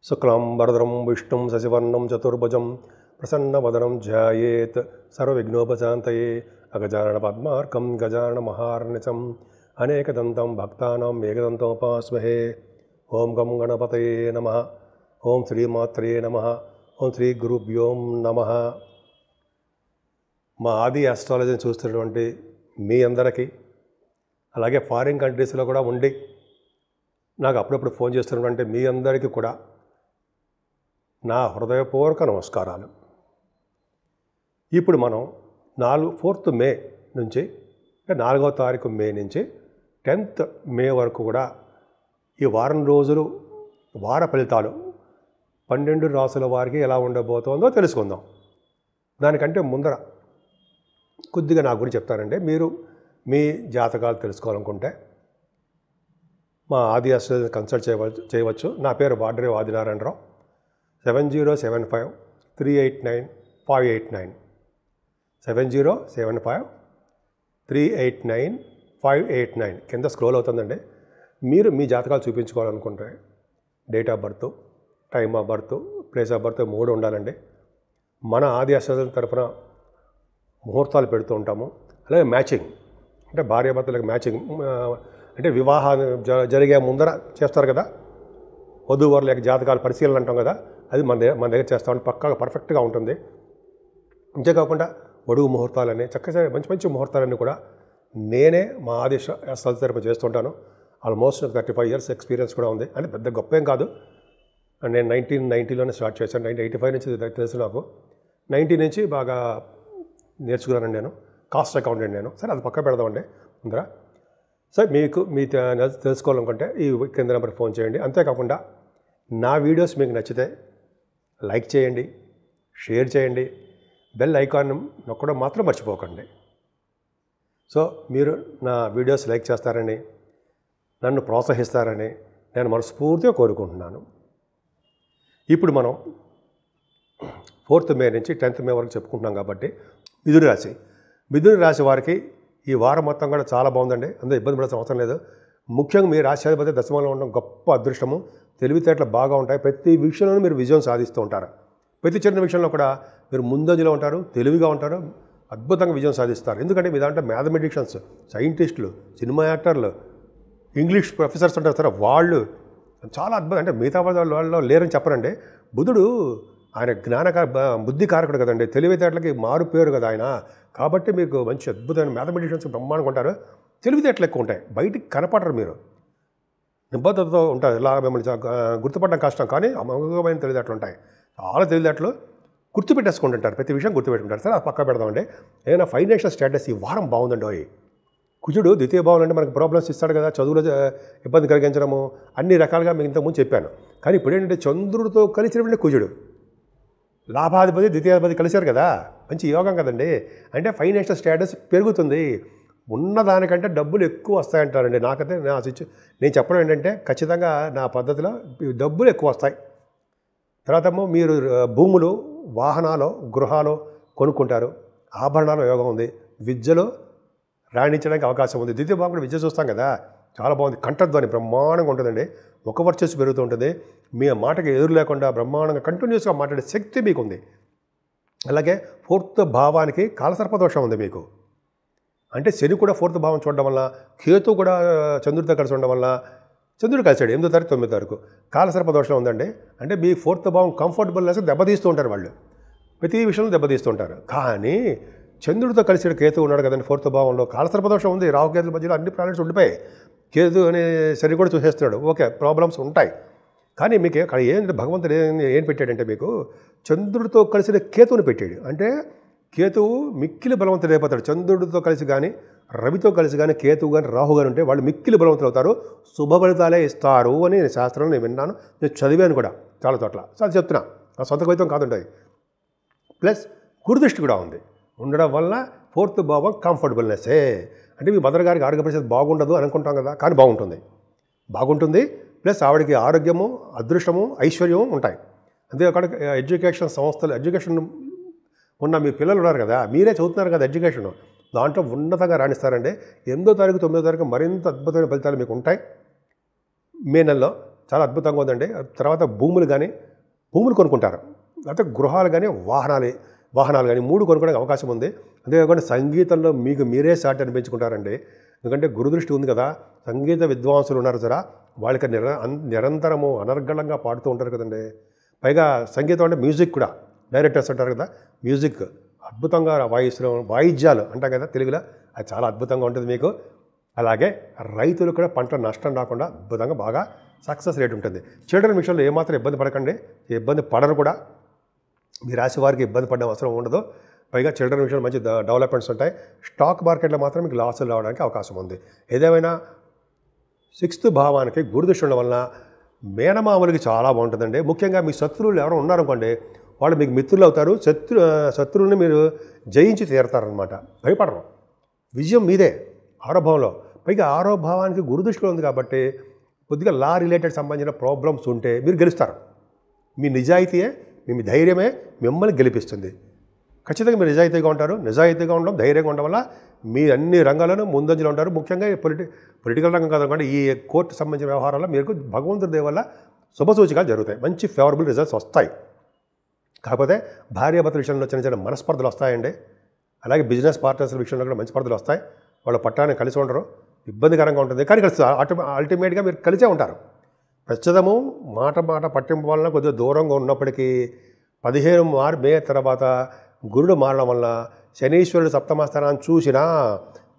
శుక్లాంబరధరం విష్ణుం శశివర్ణం చతుర్భుజం ప్రసన్నవదనం ధ్యాయేత్ సర్వవిఘ్నోపశాంతయే అగజానన పద్మార్కం గజానన మహార్నిశం అనేకదంతం భక్తానాం ఏకదంతముపాస్మహే. ఓం గం గణపతయే నమః. ఓం శ్రీమాత్రే నమః. ఓం శ్రీ గురుభ్యో నమః. మా ఆది ఆస్ట్రాలజీని చూస్తున్నటువంటి మీ అందరికీ, అలాగే ఫారిన్ కంట్రీస్లో కూడా ఉండి నాకు అప్పుడప్పుడు ఫోన్ చేస్తున్నటువంటి మీ అందరికీ కూడా నా హృదయపూర్వక నమస్కారాలు. ఇప్పుడు మనం 4th మే నుంచి, అంటే 4వ తారీఖు మే నుంచి 10th మే వరకు కూడా ఈ వారం రోజులు వార ఫలితాలు 12 రాసుల వారికి ఎలా ఉండబోతోందో తెలుసుకుందాం. దానికంటే ముందర కొద్దిగా నా గురించి చెప్తానండి. మీరు మీ జాతకాలు తెలుసుకోవాలనుకుంటే మా ఆది ఆస్ట్రాలజీ కన్సల్ట్ చేయవచ్చు. నా పేరు వాడ్రేవ్ ఆదినారాయణరావు. 7075389589 7075389589 కింద స్క్రోల్ అవుతుందండి. మీరు మీ జాతకాలు చూపించుకోవాలనుకుంటే date of birth, time of birth, place of birth 3 ఉండాలండి. మన ఆది ఆస్ట్రాలజీ తరఫున ముహూర్తాలు పెడుతూ ఉంటాము. అలాగే మ్యాచింగ్, అంటే భార్యాభర్తలకు మ్యాచింగ్, అంటే వివాహాలు జరిగే ముందర చేస్తారు కదా, వధూవరుల యొక్క జాతకాల పరిశీలన అంటాం కదా, అది మన దగ్గర చేస్తామని పక్కాగా పర్ఫెక్ట్గా ఉంటుంది. అంతేకాకుండా ఒడుగు ముహూర్తాలని, చక్కగా మంచి మంచి ముహూర్తాలన్నీ కూడా నేనే మా ఆది ఆస్ట్రాలజీ తరఫున చేస్తుంటాను. ఆల్మోస్ట్ 35 years ఎక్స్పీరియన్స్ కూడా ఉంది. అంటే పెద్ద గొప్ప ఏం కాదు. నేను 1990లోనే స్టార్ట్ చేశాను. 1985 నుంచి తెలుసు నాకు. 90 నుంచి బాగా నేర్చుకున్నాను నేను. కాస్ట్ అకౌంటెంట్ నేను. సరే, అది పక్క పెడదామండి ముందర. సరే, మీకు తెలుసుకోవాలనుకుంటే ఈ కింద నెంబర్ ఫోన్ చేయండి. అంతేకాకుండా నా వీడియోస్ మీకు నచ్చితే లైక్ చేయండి, షేర్ చేయండి, బెల్ ఐకాన్ నొక్కడం మాత్రం మర్చిపోకండి. సో మీరు నా వీడియోస్ లైక్ చేస్తారని, నన్ను ప్రోత్సహిస్తారని నేను మనస్ఫూర్తిగా కోరుకుంటున్నాను. ఇప్పుడు మనం 4th మే నుంచి 10th మే వరకు చెప్పుకుంటున్నాం కాబట్టి మిథున రాశి వారికి ఈ వారం మొత్తం కూడా చాలా బాగుందండి. అందులో ఇబ్బంది పడాల్సిన అవసరం లేదు. ముఖ్యంగా మీ రాశ్యాధిపతి దశమంలో ఉండడం గొప్ప అదృష్టము. తెలివితేటలు బాగా ఉంటాయి. ప్రతి విషయంలోనూ మీరు విజయం సాధిస్తూ ఉంటారు. ప్రతి చిన్న విషయంలో కూడా మీరు ముందంజలో ఉంటారు, తెలివిగా ఉంటారు, అద్భుతంగా విజయం సాధిస్తారు. ఎందుకంటే మీ దాంట్లో మ్యాథమెటిషియన్స్, సైంటిస్టులు, సినిమా యాక్టర్లు, ఇంగ్లీష్ ప్రొఫెసర్స్ ఉంటారు సార్, వాళ్ళు చాలా అద్భుతం. అంటే మిగతా వాళ్ళలో లేరని చెప్పరండి. బుధుడు ఆయన బుద్ధి కారకుడు కదండి, తెలివితేటలకి మారు పేరు కదా ఆయన. కాబట్టి మీకు మంచి అద్భుతమైన మ్యాథమెటిషియన్స్ బ్రహ్మాండంగా ఉంటారు. తెలివితేటలు ఎక్కువ ఉంటాయి. బయటికి కనపడరు, మీరు నిబద్ధతతో ఉంటారు. ఇలా మిమ్మల్ని గుర్తుపడడం కష్టం, కానీ అమోఘమైన తెలివితేటలు ఉంటాయి. చాలా తెలివితేటలు గుర్తుపెట్టేసుకుంటుంటారు, ప్రతి విషయం గుర్తుపెట్టుకుంటారు. సరే, అది పక్కా పెడదామండి. ఏదైనా ఫైనాన్షియల్ స్టేటస్ ఈ వారం బాగుందండి. కుజుడు ద్వితీయ భావం అంటే మనకు ప్రాబ్లమ్స్ ఇస్తాడు కదా, చదువులో ఇబ్బంది కలిగించడము, అన్ని రకాలుగా మీకు ఇంతకుముందు చెప్పాను. కానీ ఇప్పుడు ఏంటంటే చంద్రుడితో కలిసినటువంటి కుజుడు, లాభాధిపతి ద్వితీయాధిపతి కలిశారు కదా, మంచి యోగం కదండి. అంటే ఫైనాన్షియల్ స్టేటస్ పెరుగుతుంది. ఉన్నదానికంటే డబ్బులు ఎక్కువ వస్తాయంటారండి. నాకైతే నేను చెప్పడం ఏంటంటే, ఖచ్చితంగా నా పద్ధతిలో డబ్బులు ఎక్కువ వస్తాయి. తర్వాత మీరు భూములు, వాహనాలు, గృహాలు కొనుక్కుంటారు. ఆభరణాల యోగం ఉంది. విద్యలో రాణించడానికి అవకాశం ఉంది. ద్వితీయ భాగం కూడా విద్య చూస్తాం కదా, చాలా బాగుంది. కంఠధ్వని బ్రహ్మాండంగా ఉంటుందండి. ఒక వర్చస్సు పెరుగుతూ ఉంటుంది. మీ మాటకి ఎదురు లేకుండా బ్రహ్మాండంగా కంటిన్యూస్గా మాట్లాడే శక్తి మీకు ఉంది. అలాగే 4th భావానికి కాలసర్పదోషం ఉంది మీకు. అంటే శని కూడా 4th భావం చూడడం వల్ల, కేతు కూడా చంద్రుడితో కలిసి ఉండడం వల్ల, చంద్రుడు కలిసాడు 8వ తారీఖు 9వ తారీఖు, కాలసర్పదోషం ఉందండి. అంటే మీ 4th భావం కంఫర్టబుల్నెస్ దెబ్బతీస్తూ ఉంటారు, వాళ్ళు ప్రతి విషయంలో దెబ్బతీస్తూ ఉంటారు. కానీ చంద్రుడితో కలిసి కేతు ఉన్నాడు కదండి 4th భావంలో, కాలసర్పదోషం ఉంది. రాహుకేతుల మధ్యలో అన్ని ప్లానెట్స్ ఉండిపోయాయి. కేతు అనే శని కూడా చూసేస్తున్నాడు. ఓకే, ప్రాబ్లమ్స్ ఉంటాయి. కానీ మీకు అక్కడ ఏంటంటే భగవంతుడు ఏం పెట్టాడంటే, మీకు చంద్రుడితో కలిసిన కేతువుని పెట్టాడు. అంటే కేతువు మిక్కిలి బలవంతుడు అయిపోతాడు. చంద్రుడితో కలిసి కానీ, రవితో కలిసి కానీ, కేతువు కానీ, రాహు కానీ ఉంటే వాళ్ళు మిక్కిలి బలవంతులు అవుతారు, శుభ ఫలితాలే ఇస్తారు అని శాస్త్రంలో నేను విన్నాను, నేను చదివాను కూడా చాలా చోట్ల. అది చెప్తున్నా, ఆ సొంత కవిత్వం కాదుంటుంది. ప్లస్ గురుదృష్టి కూడా ఉంది. ఉండడం వల్ల 4th భావం కంఫర్టబుల్నెస్సే. అంటే మీ మదర్ గారికి ఆరోగ్య పరిస్థితి బాగుండదు అని అనుకుంటాం కదా, కానీ బాగుంటుంది. ప్లస్ ఆవిడకి ఆరోగ్యము, అదృష్టము, ఐశ్వర్యము ఉంటాయి. అంతేకాకుండా ఎడ్యుకేషన్ సంస్థలు, ఎడ్యుకేషన్ ఉన్న మీ పిల్లలు ఉన్నారు కదా, మీరే చదువుతున్నారు కదా ఎడ్యుకేషన్, దాంట్లో ఉన్నతంగా రాణిస్తారండి. 8వ తారీఖు 9వ తారీఖు మరింత అద్భుతమైన ఫలితాలు మీకు ఉంటాయి. మే నెలలో చాలా అద్భుతంగా ఉందండి. తర్వాత భూములు కొనుక్కుంటారు, లేకపోతే గృహాలు కానీ వాహనాలు కానీ 3 కొనుక్కోవడానికి అవకాశం ఉంది. అంతేకాకుండా సంగీతంలో మీకు మీరే సాటి అనిపించుకుంటారండి. ఎందుకంటే గురుదృష్టి ఉంది కదా, సంగీత విద్వాంసులు ఉన్నారు సరే, వాళ్ళకి నిరంతరము అనర్గళంగా పాడుతూ ఉంటారు కదండి. పైగా సంగీతం అంటే మ్యూజిక్ కూడా, డైరెక్టర్స్ అంటారు కదా, మ్యూజిక్ అద్భుతంగా వాయిద్యాలు అంటాం కదా తెలుగులో, అది చాలా అద్భుతంగా ఉంటుంది మీకు. అలాగే రైతులు కూడా పంట నష్టం రాకుండా అద్భుతంగా బాగా సక్సెస్ రేట్ ఉంటుంది. చిల్డ్రన్ విషయంలో ఏమాత్రం ఇబ్బంది పడకండి, ఇబ్బంది పడరు కూడా. మీ రాశి వారికి ఇబ్బంది పడడం అవసరం ఉండదు. పైగా చిల్డ్రన్ విషయంలో మంచి డెవలప్మెంట్స్ ఉంటాయి. స్టాక్ మార్కెట్లో మాత్రం మీకు లాసులు రావడానికి అవకాశం ఉంది. ఏదేమైనా 6th భావానికి గురుదృష్టి ఉండడం వలన మేనమామలకి చాలా బాగుంటుందండి. ముఖ్యంగా మీ శత్రువులు ఎవరు ఉన్నారనుకోండి, వాళ్ళు మీకు మిత్రులు అవుతారు. శత్రువుని మీరు జయించి తీరుతారనమాట, భయపడరు. విజయం మీదే 6వ భావంలో. పైగా 6వ భావానికి గురుదృష్టిలో ఉంది కాబట్టి కొద్దిగా లా రిలేటెడ్ సంబంధించిన ప్రాబ్లమ్స్ ఉంటే మీరు గెలుస్తారు. మీ నిజాయితీయే, మీ ధైర్యమే మిమ్మల్ని గెలిపిస్తుంది. ఖచ్చితంగా మీరు నిజాయితీగా ఉండడం, ధైర్యంగా ఉండడం వల్ల మీ అన్ని రంగాల్లోనూ ముందంజలో ఉంటారు. ముఖ్యంగా పొలిటికల్ రంగం కాదనుకోండి, ఈ కోర్టు సంబంధించిన వ్యవహారాల్లో మీకు భగవంతుడి దయ వల్ల శుభసూచికలు జరుగుతాయి, మంచి ఫేవరబుల్ రిజల్ట్స్ వస్తాయి. కాకపోతే భార్యాభర్తల విషయంలో చిన్న చిన్న మనస్పర్ధలు వస్తాయండి. అలాగే బిజినెస్ పార్ట్నర్స్ విషయంలో కూడా మంచి స్పర్ధలు వస్తాయి. వాళ్ళ పట్టాన్ని కలిసి ఉండరు, ఇబ్బందికరంగా ఉంటుంది. కానీ కలిసి అల్టిమేట్గా మీరు కలిసే ఉంటారు. ప్రస్తుతము మాట పట్టింపు వలన కొద్దిగా దూరంగా ఉన్నప్పటికీ 15 మే తర్వాత గురుడు మారడం వల్ల శనీశ్వరుడు సప్తమస్థానాన్ని చూసినా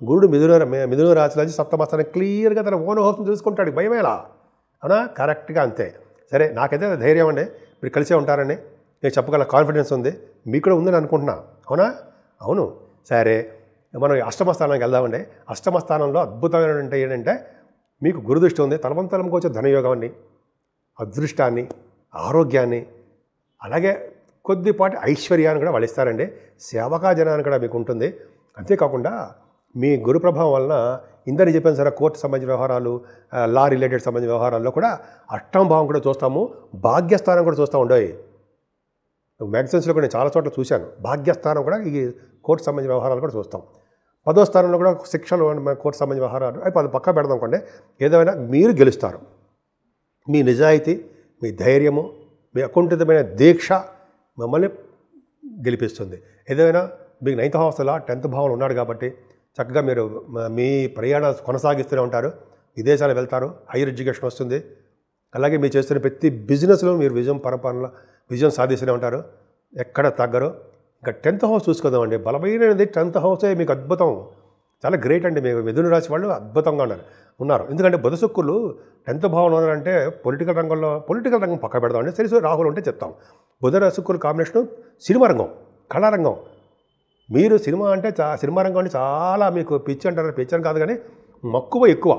గురుడు మిథున రాశిలో సప్తమస్థానం క్లియర్గా తన ఓన్ హౌస్ని చూసుకుంటాడు. భయమేలా అవునా? కరెక్ట్గా అంతే. సరే, నాకైతే ధైర్యం అండి, మీరు కలిసే ఉంటారని నేను చెప్పగల కాన్ఫిడెన్స్ ఉంది. మీకు కూడా ఉందని అనుకుంటున్నా. అవునా? అవును. సరే, మనం అష్టమ స్థానానికి వెళ్దామండి. అష్టమ స్థానంలో అద్భుతమైన ఏంటంటే మీకు గురుదృష్టి ఉంది. తలవంతలంకి వచ్చే ధనయోగాన్ని, అదృష్టాన్ని, ఆరోగ్యాన్ని, అలాగే కొద్దిపాటి ఐశ్వర్యాన్ని కూడా వాళ్ళు ఇస్తారండి. సేవకా జనాన్ని కూడా మీకు ఉంటుంది. అంతేకాకుండా మీ గురు ప్రభావం వలన ఇందని చెప్పాను సరే, కోర్టు సంబంధించిన వ్యవహారాలు, లా రిలేటెడ్ సంబంధించిన వ్యవహారాల్లో కూడా అష్టమ భావం కూడా చూస్తాము, భాగ్యస్థానం కూడా చూస్తూ ఉండేవి. మ్యాగజైన్స్లో కూడా నేను చాలా చోట్ల చూశాను. భాగ్యస్థానం కూడా ఈ కోర్టు సంబంధించిన వ్యవహారాలు కూడా చూస్తాం. 10వ స్థానంలో కూడా శిక్షలు, కోర్టు సంబంధించిన వ్యవహారాలు, అది పక్క పెడదాం అనుకోండి. ఏదైనా మీరు గెలుస్తారు. మీ నిజాయితీ, మీ ధైర్యము, మీ అకుంఠితమైన దీక్ష మిమ్మల్ని గెలిపిస్తుంది. ఏదైనా మీకు 9th హౌస్లో 10th భావంలో ఉన్నాడు కాబట్టి చక్కగా మీరు మీ ప్రయాణాలు కొనసాగిస్తూనే ఉంటారు. విదేశాలు వెళ్తారు, హైయర్ ఎడ్యుకేషన్ వస్తుంది. అలాగే మీరు చేస్తున్న ప్రతి బిజినెస్లో మీరు విజయం సాధిస్తూనే ఉంటారు, ఎక్కడ తగ్గరు. ఇంకా 10th హౌస్ చూసుకోదామండి. బలమైనది 10th హౌసే మీకు అద్భుతం, చాలా గ్రేట్ అండి. మీకు మిథున రాశి వాళ్ళు అద్భుతంగా ఉన్నారు. ఎందుకంటే బుధ శుక్రులు 10th భావంలో ఉన్నారంటే పొలిటికల్ రంగం పక్క పెడదామండి. సరే, రాహుల్ ఉంటే చెప్తాం. బుధ శుక్రుల కాంబినేషను సినిమా రంగం, కళారంగం. మీరు సినిమా రంగం అంటే చాలా మీకు పిచ్చి అంటారు. పిచ్చి అని కాదు కానీ మక్కువ ఎక్కువ.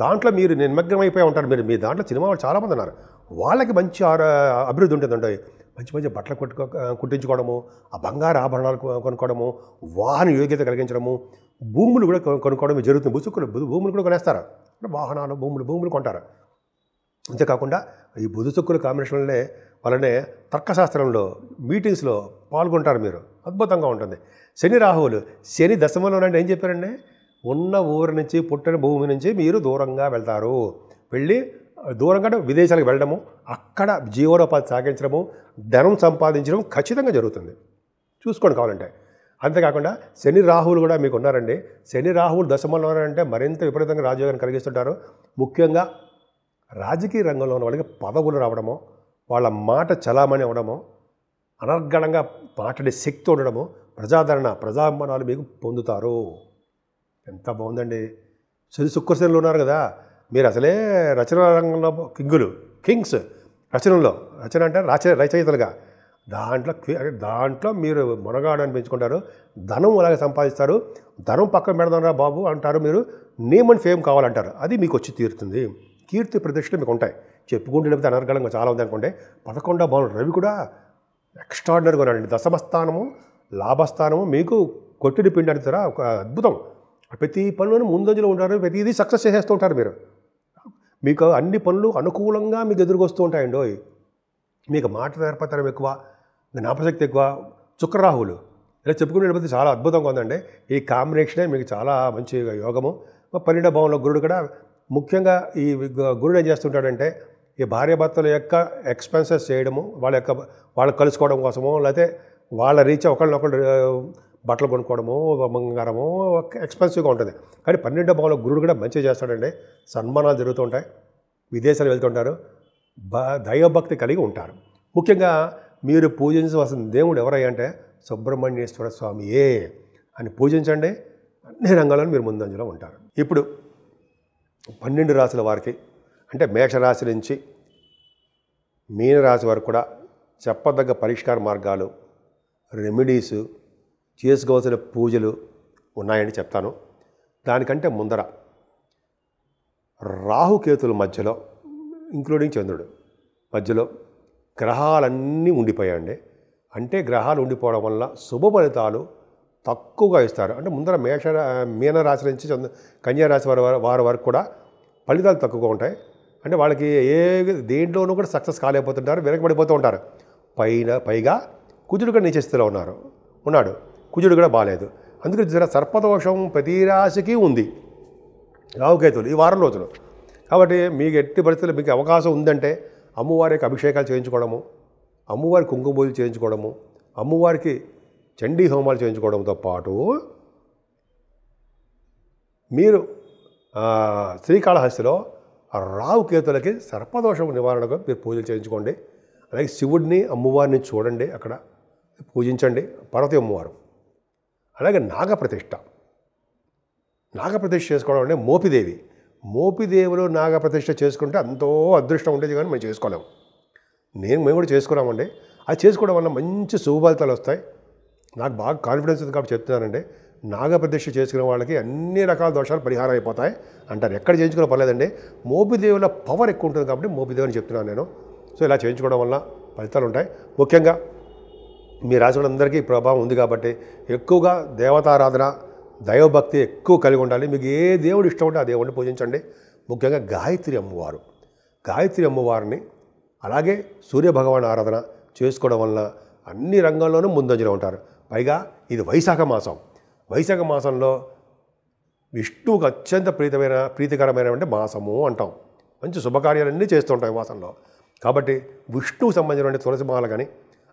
దాంట్లో మీరు నిమగ్నమైపోయి ఉంటారు. మీ దాంట్లో సినిమా వాళ్ళు చాలామంది ఉన్నారు. వాళ్ళకి మంచి అభివృద్ధి ఉంటుందండి. మంచి బట్టలు కుట్టించుకోవడము, ఆ బంగారు ఆభరణాలు కొనుక్కోవడము, వాహన యోగ్యత కలిగించడము, భూములు కూడా కొనుక్కోవడం జరుగుతుంది. భూములు కూడా కొనేస్తారు. వాహనాలు, భూములు కొంటారు. అంతేకాకుండా ఈ బుధ శుక్రుల కాంబినేషన్లోనే వాళ్ళనే తర్కశాస్త్రంలో మీటింగ్స్లో పాల్గొంటారు మీరు. అద్భుతంగా ఉంటుంది. శని దశమంలోనంటే ఏం చెప్పారండి? ఉన్న ఊరి నుంచి, పుట్టిన భూమి నుంచి మీరు దూరంగా వెళ్తారు. వెళ్ళి దూరంగా విదేశాలకు వెళ్ళడము, అక్కడ జీవనోపాధి సాగించడము, ధనం సంపాదించడం ఖచ్చితంగా జరుగుతుంది. చూసుకోండి కావాలంటే. అంతేకాకుండా శని రాహువులు కూడా మీకు ఉన్నారండి. శని రాహువులు దశమంలో ఉన్నారంటే మరింత విపరీతంగా రాజయోగాన్ని కలిగిస్తుంటారు. ముఖ్యంగా రాజకీయ రంగంలో ఉన్న వాళ్ళకి పదవులు రావడము, వాళ్ళ మాట చలామణి అవ్వడము, అనర్గళంగా మాట్లాడే శక్తి ఉండడము, ప్రజాభిమానాలు మీకు పొందుతారు. ఎంత బాగుందండి. శుక్రశనులు ఉన్నారు కదా, మీరు అసలే రచన రంగంలో కింగ్స్. రచన అంటే రచయితలుగా దాంట్లో మీరు మునగాడని పెంచుకుంటారు. ధనం అలాగే సంపాదిస్తారు. ధనం పక్కన పెడదాంరా బాబు అంటారు. మీరు నేమ్ అండ్ ఫేమ్ కావాలంటారు. అది మీకు వచ్చి తీరుతుంది. కీర్తి ప్రతిష్టలు మీకు ఉంటాయి. చెప్పుకుంటే లేకపోతే అనర్గళంగా చాలా ఉంది అనుకోండి. 11వ భావం రవి కూడా ఎక్స్ట్రాడినరీగా ఉన్నాడండి. దశమస్థానము, లాభస్థానము మీకు కొట్టిడి పిండి అంటారా, ఒక అద్భుతం. ప్రతి పనులను ముందంజలో ఉంటారు. ప్రతిదీ సక్సెస్ చేసేస్తూ ఉంటారు మీరు. మీకు అన్ని పనులు అనుకూలంగా మీకు ఎదురుకొస్తూ ఉంటాయండి. మీకు మాట నేర్పతనం ఎక్కువ, జ్ఞాపశక్తి ఎక్కువ. శుక్రరాహువులు ఇలా చెప్పుకునేటప్పుడు చాలా అద్భుతంగా ఉందండి. ఈ కాంబినేషనే మీకు చాలా మంచి యోగము. 12వ భావంలో గురుడు కూడా ముఖ్యంగా ఈ గురుడు ఏం చేస్తుంటాడంటే ఈ భార్యాభర్తల యొక్క ఎక్స్పెన్సెస్ చేయడము, వాళ్ళు కలుసుకోవడం కోసమో, లేకపోతే వాళ్ళ రీచ్ ఒకళ్ళనొకళ్ళు బట్టలు కొనుక్కోవడము, బంగారము ఎక్స్పెన్సివ్గా ఉంటుంది. కానీ 12వ భావంలో గురుడు కూడా మంచిగా చేస్తాడండి. సన్మానాలు జరుగుతుంటాయి, విదేశాలు వెళ్తుంటారు, దైవభక్తి కలిగి ఉంటారు. ముఖ్యంగా మీరు పూజించవలసిన దేవుడు ఎవరయ్యా అంటే సుబ్రహ్మణ్యేశ్వర స్వామియే అని పూజించండి. అన్ని రంగాల్లో మీరు ముందంజలో ఉంటారు. ఇప్పుడు 12 రాశుల వారికి అంటే మేషరాశి నుంచి మీనరాశి వరకు కూడా చెప్పదగ్గ పరిష్కార మార్గాలు, రెమెడీసు, చేసుకోవాల్సిన పూజలు ఉన్నాయని చెప్తాను. దానికంటే ముందర రాహుకేతుల మధ్యలో, ఇంక్లూడింగ్ చంద్రుడు మధ్యలో గ్రహాలన్నీ ఉండిపోయాయండి. అంటే గ్రహాలు ఉండిపోవడం వల్ల శుభ ఫలితాలు తక్కువగా ఇస్తారు. అంటే ముందర మీనరాశి నుంచి కన్యారాశి వారి వరకు కూడా ఫలితాలు తక్కువగా ఉంటాయి. అంటే వాళ్ళకి దేంట్లోనూ కూడా సక్సెస్ కాలేకపోతుంటారు, వెనకబడిపోతూ ఉంటారు. పైగా కుజుడు కూడా నీచ స్థితిలో ఉన్నాడు. కుజుడు కూడా బాగాలేదు. అందుకని సర్పదోషం ప్రతి రాశికి ఉంది, రాహుకేతులు ఈ వారం రోజులు. కాబట్టి మీకు ఎట్టి పరిస్థితుల్లో మీకు అవకాశం ఉందంటే అమ్మవారికి అభిషేకాలు చేయించుకోవడము, అమ్మవారి కుంకుమ పూజలు చేయించుకోవడము, అమ్మవారికి చండీ హోమాలు చేయించుకోవడంతో పాటు మీరు శ్రీకాళహస్తిలో రాహుకేతులకి సర్పదోషం నివారణకు మీరు పూజలు చేయించుకోండి. అలాగే శివుడిని అమ్మవారిని చూడండి, అక్కడ పూజించండి, పార్వతీ అమ్మవారు. అలాగే నాగప్రతిష్ఠ చేసుకోవడం అంటే మోపిదేవులు నాగప్రతిష్ఠ చేసుకుంటే ఎంతో అదృష్టం ఉండేది, కానీ మేము చేసుకోలేము. మేము కూడా చేసుకున్నామండి. అది చేసుకోవడం వల్ల మంచి శుభఫలితాలు వస్తాయి. నాకు బాగా కాన్ఫిడెన్స్ ఉంది కాబట్టి చెప్తున్నానండి. నాగప్రతిష్ఠ చేసుకునే వాళ్ళకి అన్ని రకాల దోషాలు పరిహారం అయిపోతాయి అంటారు. ఎక్కడ చేయించుకునే పర్లేదండి. మోపిదేవుల పవర్ ఎక్కువ ఉంటుంది కాబట్టి మోపిదేవుని చెప్తున్నాను నేను. సో ఇలా చేయించుకోవడం వల్ల ఫలితాలు ఉంటాయి. ముఖ్యంగా మీ రాశి వాళ్ళందరికీ ప్రభావం ఉంది కాబట్టి ఎక్కువగా దేవతారాధన, దైవభక్తి ఎక్కువ కలిగి ఉండాలి. మీకు ఏ దేవుడు ఇష్టం ఉంటే ఆ దేవుడిని పూజించండి. ముఖ్యంగా గాయత్రి అమ్మవారిని అలాగే సూర్యభగవాన్ ఆరాధన చేసుకోవడం వలన అన్ని రంగాల్లోనూ ముందంజలో ఉంటారు. పైగా ఇది వైశాఖ మాసంలో విష్ణువుకు అత్యంత ప్రీతికరమైన మాసము అంటాం. మంచి శుభకార్యాలన్నీ చేస్తుంటాం ఈ మాసంలో. కాబట్టి విష్ణువుకు సంబంధించిన తులసి మాల కానీ,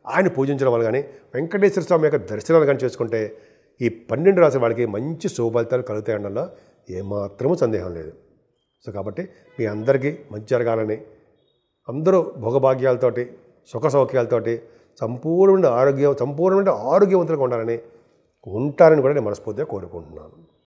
ఆయన పూజించడం వల్ల కానీ, వెంకటేశ్వర స్వామి యొక్క దర్శనాలు కానీ చేసుకుంటే ఈ 12 రాశి వాళ్ళకి మంచి శుభఫలితాలు కలుగుతాయి అనడంలో ఏమాత్రమూ సందేహం లేదు. సో కాబట్టి మీ అందరికీ మంచి జరగాలని, అందరూ భోగభాగ్యాలతోటి, సుఖ సౌఖ్యాలతోటి సంపూర్ణమైన ఆరోగ్యవంతులుగా ఉంటారని కూడా నేను మనస్ఫూర్తిగా కోరుకుంటున్నాను.